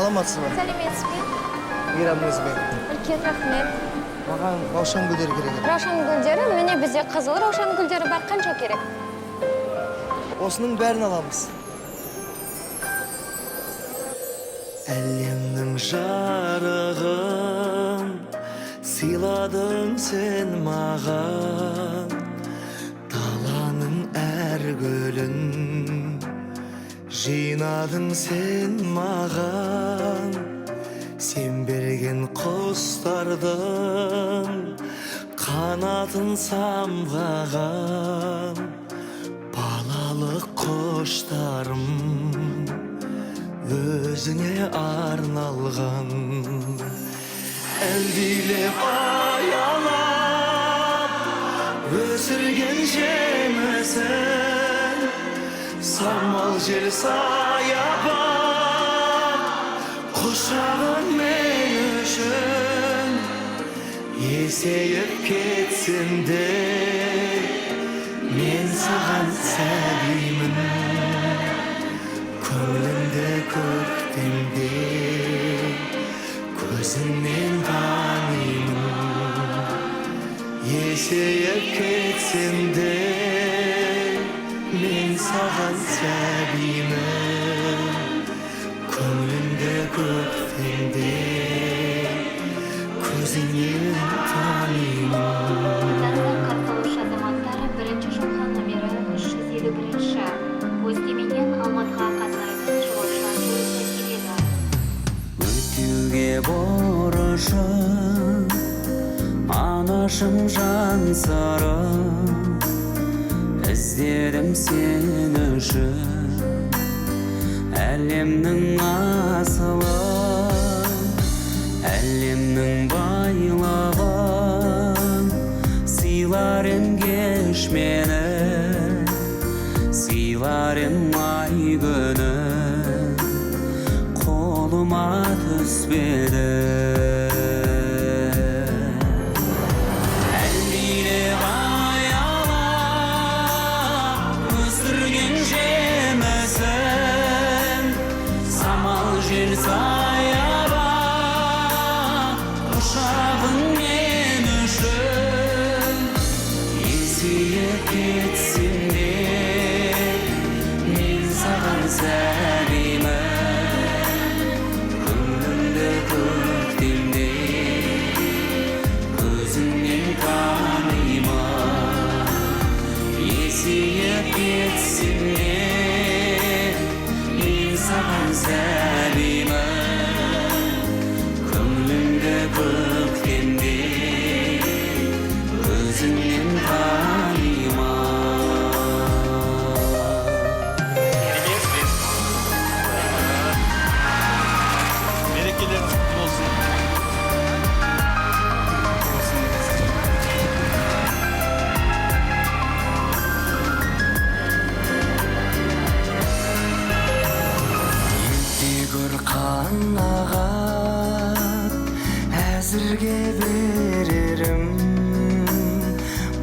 саламатсызбы? Сәлеметсізбе? Мейрамыңызбен. Үлкен рахмет. Маған раушан гүлдері керек. Раушан гүлдері, міне бізде қызыл раушан гүлдері бар, қанша керек? Осының бәрін аламыз. Әлемнің жарығын сыйладың сен маған, даланың әр гүлін жинадың сен маған, сен берген құстардың қанатын самғаған, балалық құштарым өзіңе арналған. Әлдилеп аялап өсірген жемісін, самал жел саябақ құшағың мен үшін. Есейіп кетсем де мен саған сәбимін, көңілімді көктемде көзіңнен танимын. Есейіп кетсем де мен саған сәбимін, көңілімді көктемде көзіңнен танимын. Қатысушы азаматтар бірінші жолға номері 351-ші. Өскеменнен Алматыға қатынайтын жолаушылар пойызы келеді. Өтуге борышым, анашым жан сырым, іздедім сен үшін әлемнің асылын, әлемнің байлығын. Сыйлар ем кеш мені, сыйлар ем ай күні, қолыма түспеді. Әлдилеп аялап өсірген жемісін, самал жел саябақ құшағың мен үшін. Есейіп кетсем де мен саған сәбимін, көңілімді көктемде көзіңнен танимын. Есейіп кетсем де мен саған сәбимін, көңілімді көктемде көзіңнен танимын. Мерекелер құтты болсын. Егір қанағат әзірге берерім,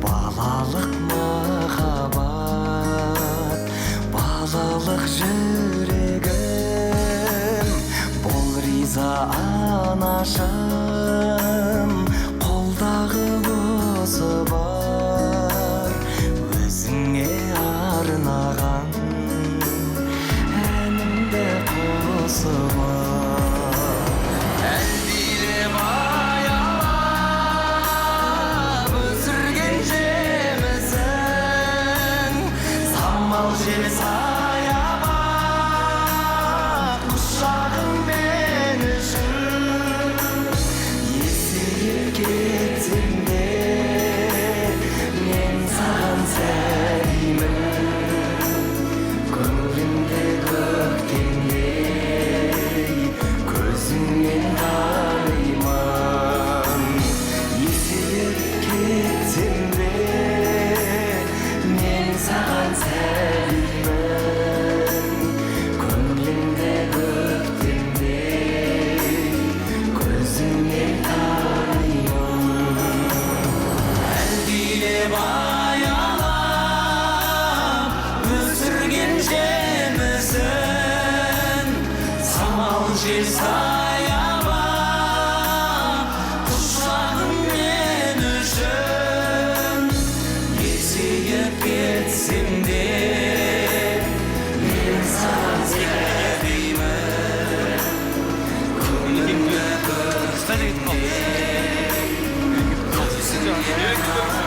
балалық махаббат, балалық жүрегім. Бол риза анашым, қолдағы осы бар, өзіңе арнаған әнімді қосып. Әлдилеп аялап өсірген жемісін, самал жел саябақ құшағың мен үшін. Есейіп кетсем де мен саған сәбимін, көңілімді көктемде көзіңнен танимын. Есейіп кетсем де мен саған сәбимін, көңілімді көктемде көзіңнен танимын. Әлдилеп аялап өсірген жемісін, самал жел Bereketleriniz